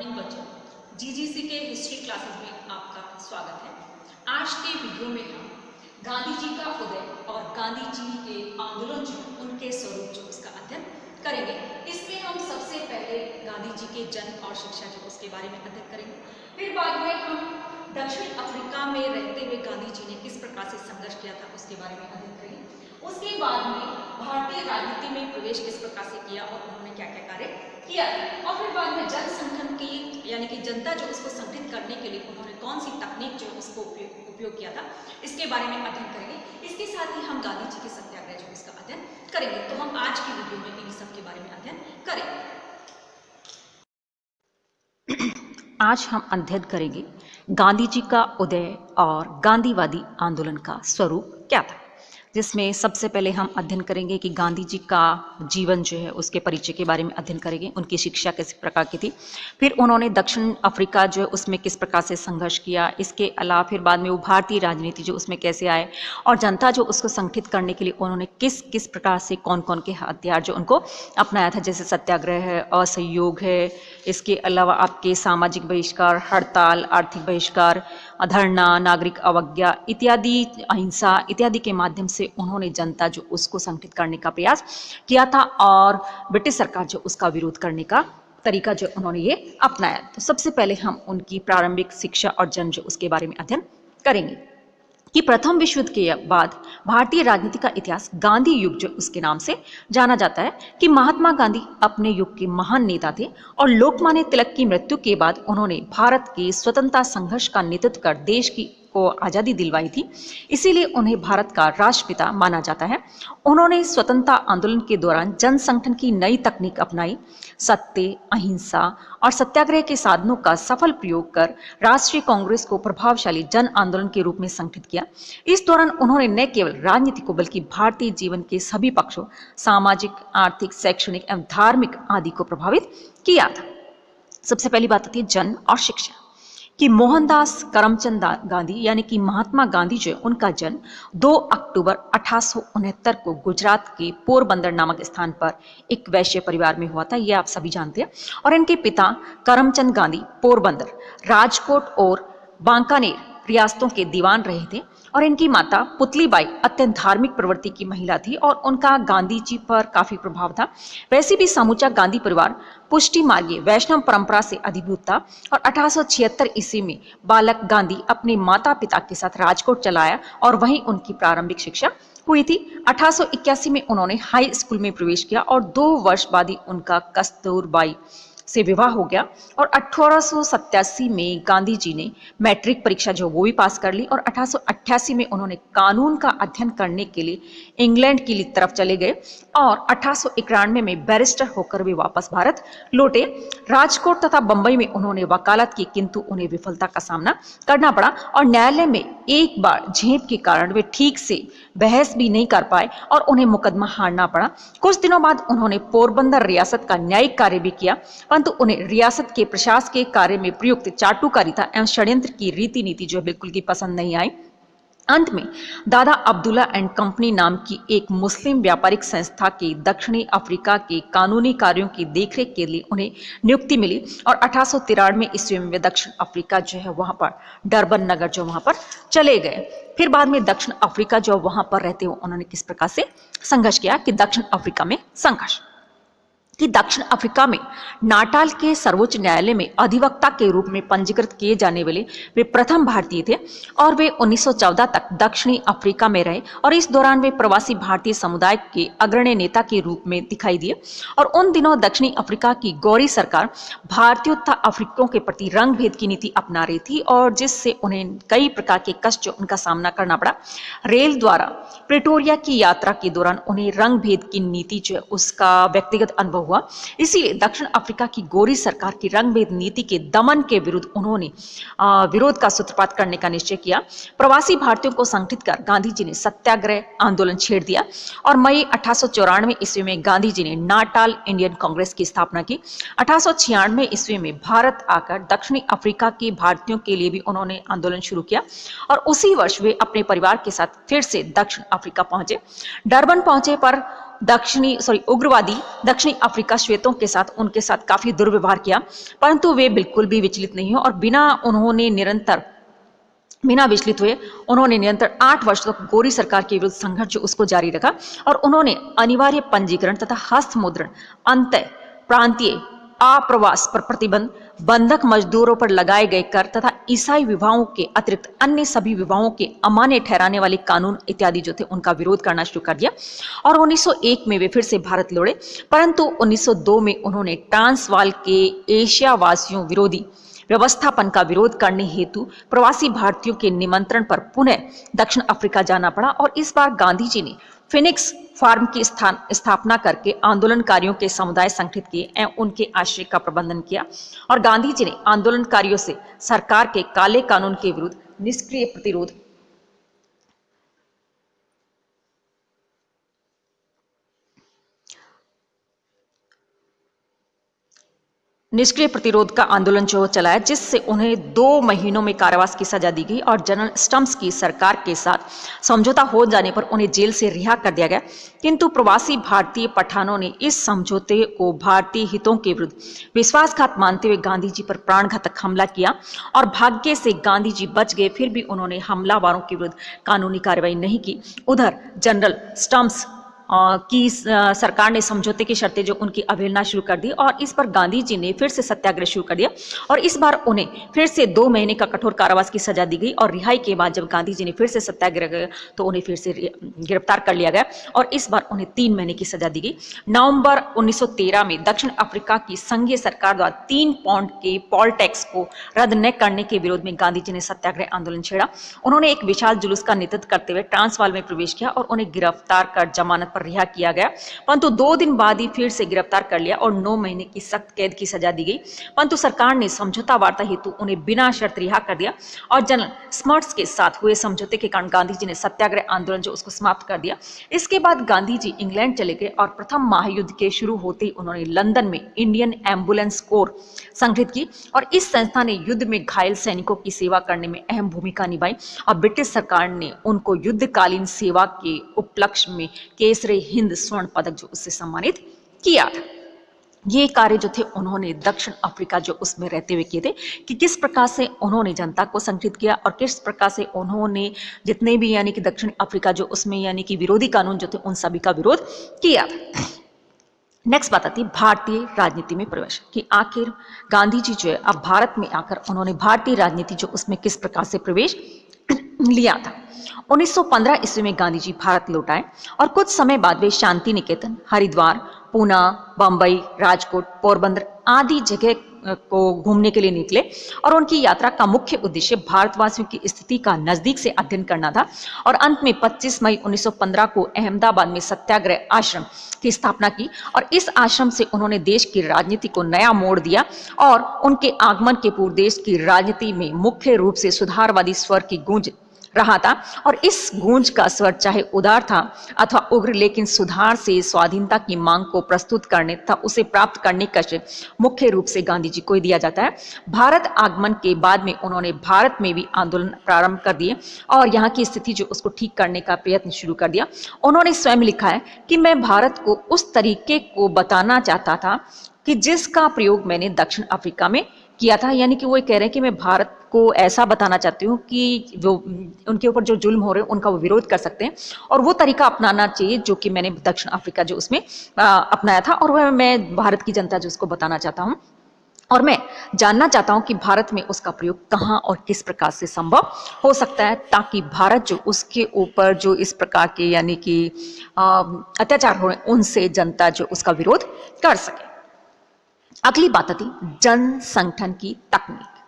Morning बच्चों, GGC के history classes में आपका स्वागत है। आज के वीडियो में हम गांधी जी का उदय और गांधी जी के आंदोलन जो उनके स्वरूप जो उसका अध्ययन करेंगे। इसमें हम सबसे पहले गांधी जी के जन्म और शिक्षा जो उसके बारे में अध्ययन करेंगे। फिर बाद में हम दक्षिण अफ्रीका में रहते हुए गांधी जी ने किस प्रकार से संघर्ष किया था उसके बारे में अध्ययन करेंगे। उसके बाद में भारतीय राजनीति में प्रवेश किस प्रकार से किया और उन्होंने क्या क्या कार्य किया, और फिर बाद में जन संगठन की यानी कि जनता जो उसको संगठित करने के लिए उन्होंने कौन सी तकनीक जो उसको उपयोग किया था इसके बारे में अध्ययन करेंगे। इसके साथ ही हम गांधी जी के सत्याग्रह जो इसका अध्ययन करेंगे। तो हम आज की वीडियो में इन सब के बारे में अध्ययन करेंगे। आज हम अध्ययन करेंगे गांधी जी का उदय और गांधीवादी आंदोलन का स्वरूप क्या था, जिसमें सबसे पहले हम अध्ययन करेंगे कि गांधी जी का जीवन जो है उसके परिचय के बारे में अध्ययन करेंगे, उनकी शिक्षा किस प्रकार की थी, फिर उन्होंने दक्षिण अफ्रीका जो है उसमें किस प्रकार से संघर्ष किया, इसके अलावा फिर बाद में वो भारतीय राजनीति जो उसमें कैसे आए और जनता जो उसको संगठित करने के लिए उन्होंने किस किस प्रकार से कौन कौन के हथियार जो उनको अपनाया था, जैसे सत्याग्रह है, असहयोग है, इसके अलावा आपके सामाजिक बहिष्कार, हड़ताल, आर्थिक बहिष्कार, धरना, नागरिक अवज्ञा इत्यादि, अहिंसा इत्यादि के माध्यम से उन्होंने जनता जो उसको संगठित करने का प्रयास किया था और ब्रिटिश सरकार जो उसका विरोध करने का तरीका जो उन्होंने ये अपनाया। तो सबसे पहले हम उनकी प्रारंभिक शिक्षा और जन्म जो उसके बारे में अध्ययन करेंगे कि प्रथम विश्व युद्ध के बाद भारतीय राजनीति का इतिहास गांधी युग जो उसके नाम से जाना जाता है कि महात्मा गांधी अपने युग के महान नेता थे और लोकमान्य तिलक की मृत्यु के बाद उन्होंने भारत के स्वतंत्रता संघर्ष का नेतृत्व कर देश की को आज़ादी दिलवाई थी, इसीलिए उन्हें भारत का राष्ट्रपिता माना जाता है। उन्होंने स्वतंत्रता आंदोलन के दौरान जन संगठन की नई तकनीक अपनाई, सत्य, अहिंसा और सत्याग्रह के साधनों का सफल प्रयोग कर राष्ट्रीय कांग्रेस को प्रभावशाली जन आंदोलन के रूप में संगठित किया। इस दौरान उन्होंने न केवल राजनीति को बल्कि भारतीय जीवन के सभी पक्षों, सामाजिक, आर्थिक, शैक्षणिक एवं धार्मिक आदि को प्रभावित किया था। सबसे पहली बात आती है जन्म और शिक्षा कि मोहनदास करमचंद गांधी यानी कि महात्मा गांधी जो है उनका जन्म 2 अक्टूबर 1869 को गुजरात के पोरबंदर नामक स्थान पर एक वैश्य परिवार में हुआ था, ये आप सभी जानते हैं। और इनके पिता करमचंद गांधी पोरबंदर, राजकोट और बांकानेर रियासतों के दीवान रहे थे और इनकी माता पुतलीबाई अत्यंत धार्मिक प्रवृत्ति की महिला थी और उनका गांधी जी पर काफी प्रभाव था। वैसे भी समूचा गांधी परिवार पुष्टि मार्गीय वैष्णव परंपरा से अधिभूत था और 1876 ईस्वी में बालक गांधी अपने माता पिता के साथ राजकोट चला आया और वहीं उनकी प्रारंभिक शिक्षा हुई थी। 1881 में उन्होंने हाई स्कूल में प्रवेश किया और 2 वर्ष बाद ही उनका कस्तूरबाई से विवाह हो गया और 1887 में गांधी जी ने मैट्रिक परीक्षा जो वो भी पास कर ली और 1888 में उन्होंने कानून का अध्ययन करने के लिए इंग्लैंड की तरफ चले गए और 1891 में बैरिस्टर होकर वे वापस भारत लौटे। राजकोट तथा बंबई में उन्होंने वकालत की, किंतु उन्हें विफलता का सामना करना पड़ा और न्यायालय में एक बार झेप के कारण वे ठीक से बहस भी नहीं कर पाए और उन्हें मुकदमा हारना पड़ा। कुछ दिनों बाद उन्होंने पोरबंदर रियासत का न्यायिक कार्य भी किया, परंतु उन्हें रियासत के प्रशासकीय कार्य में प्रयुक्त चाटुकारिता एवं षड्यंत्र की रीति नीति जो बिल्कुल की पसंद नहीं आई। अंत में दादा अब्दुल्ला एंड कंपनी नाम की एक मुस्लिम व्यापारिक संस्था के दक्षिणी अफ्रीका के कानूनी कार्यों की देखरेख के लिए उन्हें नियुक्ति मिली और 1893 ईस्वी में वे दक्षिण अफ्रीका जो है वहां पर डरबन नगर जो वहां पर चले गए। फिर बाद में दक्षिण अफ्रीका जो वहां पर रहते हुए उन्होंने किस प्रकार से संघर्ष किया कि दक्षिण अफ्रीका में संघर्ष कि दक्षिण अफ्रीका में नाटाल के सर्वोच्च न्यायालय में अधिवक्ता के रूप में पंजीकृत किए जाने वाले वे प्रथम भारतीय थे और वे 1914 तक दक्षिणी अफ्रीका में रहे और इस दौरान वे प्रवासी भारतीय समुदाय के अग्रणी नेता के रूप में दिखाई दिए। और उन दिनों दक्षिणी अफ्रीका की गौरी सरकार भारतीयों तथा अफ्रीकियों के प्रति रंग भेद की नीति अपना रही थी और जिससे उन्हें कई प्रकार के कष्ट जो उनका सामना करना पड़ा। रेल द्वारा प्रिटोरिया की यात्रा के दौरान उन्हें रंग भेद की नीति जो उसका व्यक्तिगत अनुभव हुआ, इसीलिए दक्षिण अफ्रीका की गोरी सरकार की रंगभेद नीति के दमन के विरुद्ध उन्होंने विरोध का सूत्रपात करने का निश्चय किया। प्रवासी भारतीयों को संगठित कर गांधी जी ने सत्याग्रह आंदोलन छेड़ दिया और मई 1894 ईस्वी में गांधी जी ने नाटाल इंडियन कांग्रेस की स्थापना की। 1896 ईस्वी में भारत आकर दक्षिणी अफ्रीका के भारतीयों के लिए भी उन्होंने आंदोलन शुरू किया और उसी वर्ष वे अपने परिवार के साथ फिर से दक्षिण अफ्रीका पहुंचे। डरबन पहुंचे पर उग्रवादी दक्षिणी अफ्रीका श्वेतों के साथ उनके साथ काफी दुर्व्यवहार किया, परंतु वे बिल्कुल भी विचलित नहीं हुए और बिना विचलित हुए उन्होंने निरंतर 8 वर्ष तक गोरी सरकार के विरुद्ध संघर्ष जो उसको जारी रखा और उन्होंने अनिवार्य पंजीकरण तथा हस्तमुद्रण, अंतः प्रांतीय आप्रवास पर प्रतिबंध, बंधक मजदूरों पर लगाए गए कर तथा ईसाई विवाहों के अतिरिक्त अन्य सभी विवाहों के अमान्य ठहराने वाले कानून इत्यादि जो थे उनका विरोध करना शुरू कर दिया। और 1901 में वे फिर से भारत लौटे, परंतु 1902 में उन्होंने ट्रांसवाल के एशियावासियों विरोधी व्यवस्थापन का विरोध करने हेतु प्रवासी भारतीयों के निमंत्रण पर पुनः दक्षिण अफ्रीका जाना पड़ा और इस बार गांधी जी ने फिनिक्स फार्म की स्थापना करके आंदोलनकारियों के समुदाय संगठित किए एवं उनके आश्रय का प्रबंधन किया और गांधी जी ने आंदोलनकारियों से सरकार के काले कानून के विरुद्ध निष्क्रिय प्रतिरोध का आंदोलन जो चलाया, जिससे उन्हें 2 महीनों में कारावास की सजा दी गई और जनरल स्टम्प्स की सरकार के साथ समझौता हो जाने पर उन्हें जेल से रिहा कर दिया गया। किंतु प्रवासी भारतीय पठानों ने इस समझौते को भारतीय हितों के विरुद्ध विश्वासघात मानते हुए गांधी जी पर प्राणघातक हमला किया और भाग्य से गांधी जी बच गए, फिर भी उन्होंने हमलावरों के विरुद्ध कानूनी कार्रवाई नहीं की। उधर जनरल स्टम्प्स की सरकार ने समझौते की शर्तें जो उनकी अवहेलना शुरू कर दी और इस पर गांधी जी ने फिर से सत्याग्रह शुरू कर दिया और इस बार उन्हें फिर से 2 महीने का कठोर कारावास की सजा दी गई और रिहाई के बाद जब गांधी जी ने फिर से सत्याग्रह किया तो उन्हें फिर से गिरफ्तार कर लिया गया और इस बार उन्हें 3 महीने की सजा दी गई। नवंबर 1913 में दक्षिण अफ्रीका की संघीय सरकार द्वारा 3 पाउंड के पॉल टैक्स को रद्द न करने के विरोध में गांधी जी ने सत्याग्रह आंदोलन छेड़ा। उन्होंने एक विशाल जुलूस का नेतृत्व करते हुए ट्रांसवाल में प्रवेश किया और उन्हें गिरफ्तार कर जमानत रिहा किया गया, परंतु 2 दिन बाद ही फिर से गिरफ्तार कर लिया और 9 महीने की सख्त कैद की सजा दी गई, परंतु सरकार ने समझौता वार्ता हेतु उन्हें बिना शर्त रिहा कर दिया और जनरल स्मर्ट्स के साथ हुए समझौते के कारण गांधी जी ने सत्याग्रह आंदोलन जो उसको समाप्त कर दिया। इसके बाद गांधी जी इंग्लैंड चले गए और प्रथम महायुद्ध के शुरू होते ही उन्होंने लंदन में इंडियन एम्बुलेंस कोर संगठित की और इस संस्था ने युद्ध में घायल सैनिकों की सेवा करने में अहम भूमिका निभाई और ब्रिटिश सरकार ने उनको युद्धकालीन सेवा के उपलक्ष्य में केसरी हिंद स्वर्ण पदक जो उससे सम्मानित किया था। ये कार्य जो थे उन्होंने दक्षिण अफ्रीका जो उसमें रहते हुए किए थे कि किस प्रकार से उन्होंने जनता को संगठित किया और किस प्रकार से उन्होंने जितने भी यानी कि दक्षिण अफ्रीका जो उसमें यानी कि विरोधी कानून जो थे उन सभी का विरोध किया था। नेक्स्ट बात आती है भारतीय राजनीति में प्रवेश कि आखिर गांधी जी जो है अब भारत में आकर उन्होंने भारतीय राजनीति जो उसमें किस प्रकार से प्रवेश लिया था। 1915 ईस्वी में गांधी जी भारत लौट आए और कुछ समय बाद वे शांति निकेतन, हरिद्वार, पूना, बंबई, राजकोट, पोरबंदर आदि जगह को घूमने के लिए निकले और उनकी यात्रा का मुख्य उद्देश्य भारतवासियों की स्थिति का नजदीक से अध्ययन करना था और अंत में 25 मई 1915 को अहमदाबाद में सत्याग्रह आश्रम की स्थापना की और इस आश्रम से उन्होंने देश की राजनीति को नया मोड़ दिया और उनके आगमन के पूर्व देश की राजनीति में मुख्य रूप से सुधारवादी स्वर की गूंज रहा था और इस गूंज का स्वर चाहे उदार था अथवा उग्र, लेकिन सुधार से स्वाधीनता की मांग को प्रस्तुत करने तथा उसे प्राप्त करने का श्रेय मुख्य रूप से गांधी जी को ही दिया जाता है। भारत आगमन के बाद में उन्होंने भारत में भी आंदोलन प्रारंभ कर दिए और यहाँ की स्थिति जो उसको ठीक करने का प्रयत्न शुरू कर दिया। उन्होंने स्वयं लिखा है कि मैं भारत को उस तरीके को बताना चाहता था कि जिसका प्रयोग मैंने दक्षिण अफ्रीका में किया था, यानी कि वो कह रहे हैं कि मैं भारत को ऐसा बताना चाहती हूँ कि जो उनके ऊपर जो जुल्म हो रहे हैं उनका वो विरोध कर सकते हैं और वो तरीका अपनाना चाहिए जो कि मैंने दक्षिण अफ्रीका जो उसमें अपनाया था और वह मैं भारत की जनता जो उसको बताना चाहता हूँ और मैं जानना चाहता हूँ कि भारत में उसका प्रयोग कहाँ और किस प्रकार से संभव हो सकता है ताकि भारत जो उसके ऊपर जो इस प्रकार के यानी कि अत्याचार हो रहे हैं उनसे जनता जो उसका विरोध कर सके। अगली बात आती जन संगठन की तकनीक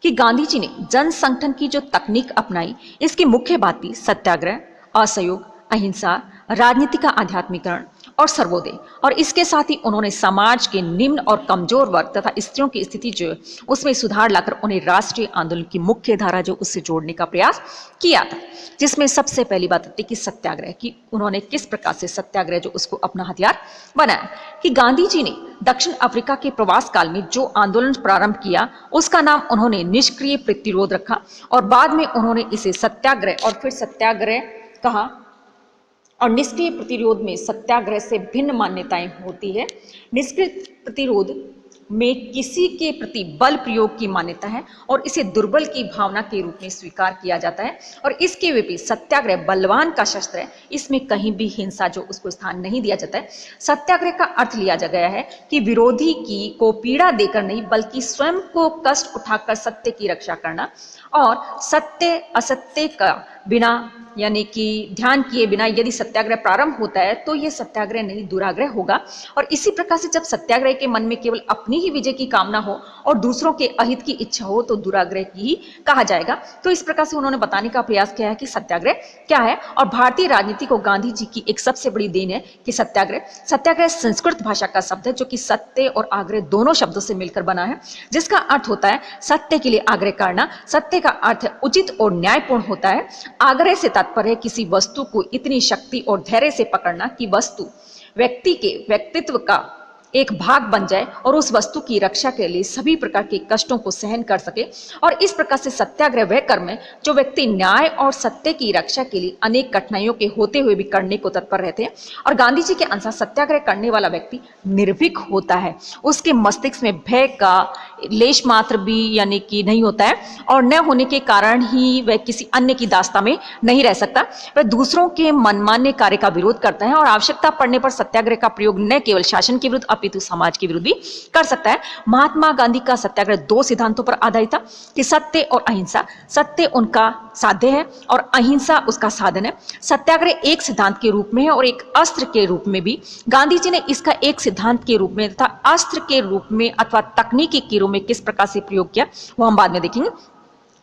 कि गांधी जी ने जन संगठन की जो तकनीक अपनाई इसकी मुख्य बात थी सत्याग्रह, असहयोग, अहिंसा, राजनीति का आध्यात्मिकरण और सर्वोदय और इसके साथ ही उन्होंने समाज के निम्न और कमजोर वर्ग तथा स्त्रियों की स्थिति जो है उसमें सुधार लाकर उन्हें राष्ट्रीय आंदोलन की मुख्य धारा जो उससे जोड़ने का प्रयास किया था, जिसमें सबसे पहली बात आती कि सत्याग्रह की उन्होंने किस प्रकार से सत्याग्रह जो उसको अपना हथियार बनाया कि गांधी जी ने दक्षिण अफ्रीका के प्रवास काल में जो आंदोलन प्रारंभ किया उसका नाम उन्होंने निष्क्रिय प्रतिरोध रखा और बाद में उन्होंने इसे सत्याग्रह और फिर सत्याग्रह कहा और निष्क्रिय प्रतिरोध में सत्याग्रह से भिन्न मान्यताएं होती है। निष्क्रिय प्रतिरोध में किसी के प्रति बल प्रयोग की मान्यता है और इसे दुर्बल की भावना के रूप में स्वीकार किया जाता है। और इसके विपरीत सत्याग्रह बलवान का शस्त्र है, इसमें कहीं भी हिंसा जो उसको स्थान नहीं दिया जाता है। सत्याग्रह का अर्थ लिया जा गया है कि विरोधी की को पीड़ा देकर नहीं बल्कि स्वयं को कष्ट उठाकर सत्य की रक्षा करना और सत्य असत्य का बिना यानी कि ध्यान किए बिना यदि सत्याग्रह प्रारंभ होता है तो यह सत्याग्रह नहीं दुराग्रह होगा। और इसी प्रकार से जब सत्याग्रह के मन में केवल अपनी ही विजय की कामना हो और दूसरों के अहित की इच्छा हो तो दुराग्रह की ही कहा जाएगा। तो इस प्रकार से उन्होंने बताने का प्रयास किया है कि सत्याग्रह क्या है। और भारतीय राजनीति को गांधी जी की एक सबसे बड़ी देन है कि सत्याग्रह संस्कृत भाषा का शब्द है जो कि सत्य और आग्रह दोनों शब्दों से मिलकर बना है, जिसका अर्थ होता है सत्य के लिए आग्रह करना। सत्य का अर्थ उचित और न्यायपूर्ण होता है। आग्रह से तात्पर्य किसी वस्तु को इतनी शक्ति और धैर्य से पकड़ना कि वस्तु व्यक्ति के व्यक्तित्व का एक भाग बन जाए और उस वस्तु की रक्षा के लिए सभी प्रकार के कष्टों को सहन कर सके। और इस प्रकार से सत्याग्रह वह कर्म है जो व्यक्ति न्याय और सत्य की रक्षा के लिए अनेक कठिनाइयों के होते हुए भी करने को तत्पर रहते हैं। और गांधी जी के अनुसार सत्याग्रह करने वाला व्यक्ति निर्भीक होता है, उसके मस्तिष्क में भय का लेश मात्र भी यानी कि नहीं होता है और न होने के कारण ही वह किसी अन्य की दास्ता में नहीं रह सकता। वह दूसरों के मनमान्य कार्य का विरोध करता है और आवश्यकता पड़ने पर सत्याग्रह का प्रयोग न केवल शासन के विरुद्ध अपितु समाज के विरुद्ध भी कर सकता है। महात्मा गांधी का सत्याग्रह दो सिद्धांतों पर आधारित था कि सत्य और अहिंसा। सत्य उनका साध्य है और अहिंसा उसका साधन है। सत्याग्रह एक सिद्धांत के रूप में है और एक अस्त्र के रूप में भी। गांधी जी ने इसका एक सिद्धांत के रूप में तथा अस्त्र के रूप में अथवा तकनीकी के रूप में किस प्रकार से प्रयोग किया वो हम बाद में देखेंगे।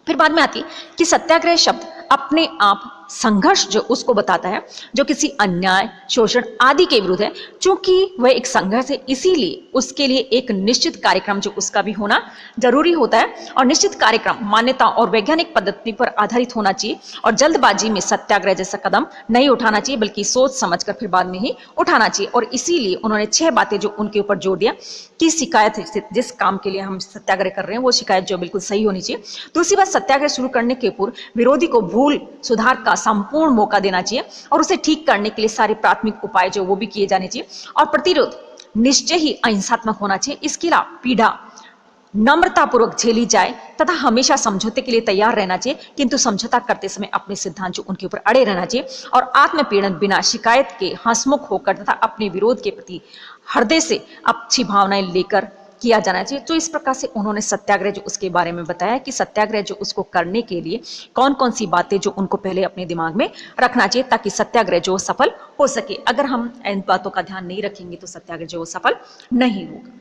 फिर बाद में आती है कि सत्याग्रह शब्द अपने आप संघर्ष जो उसको बताता है जो किसी अन्याय शोषण आदि के विरुद्ध है। चूंकि वह एक संघर्ष है इसीलिए उसके लिए एक निश्चित कार्यक्रम जो उसका भी होना जरूरी होता है और निश्चित कार्यक्रम मान्यता और वैज्ञानिक पद्धति पर आधारित होना चाहिए और जल्दबाजी में सत्याग्रह जैसा कदम नहीं उठाना चाहिए बल्कि सोच समझकर फिर बाद में ही उठाना चाहिए। और इसीलिए उन्होंने 6 बातें जो उनके ऊपर जोड़ दिया कि शिकायत जिस काम के लिए हम सत्याग्रह कर रहे हैं वो शिकायत जो बिल्कुल सही होनी चाहिए। दूसरी बात, सत्याग्रह शुरू करने के पूर्व विरोधी को भूल सुधार का संपूर्ण मौका देना चाहिए और उसे ठीक करने के लिए सारे प्राथमिक उपाय जो वो भी किए जाने चाहिए। और प्रतिरोध निश्चय ही अहिंसात्मक होना चाहिए। इसके अलावा पीड़ा नम्रतापूर्वक झेली जाए तथा हमेशा समझौते के लिए तैयार रहना चाहिए, किंतु समझौता करते समय अपने सिद्धांत जो उनके ऊपर अड़े रहना चाहिए और आत्मपीड़न बिना शिकायत के हंसमुख होकर तथा अपने विरोध के प्रति हृदय से अच्छी भावनाएं लेकर किया जाना चाहिए। तो इस प्रकार से उन्होंने सत्याग्रह जो उसके बारे में बताया कि सत्याग्रह जो उसको करने के लिए कौन कौन सी बातें जो उनको पहले अपने दिमाग में रखना चाहिए ताकि सत्याग्रह जो सफल हो सके। अगर हम इन बातों का ध्यान नहीं रखेंगे तो सत्याग्रह जो सफल नहीं होगा।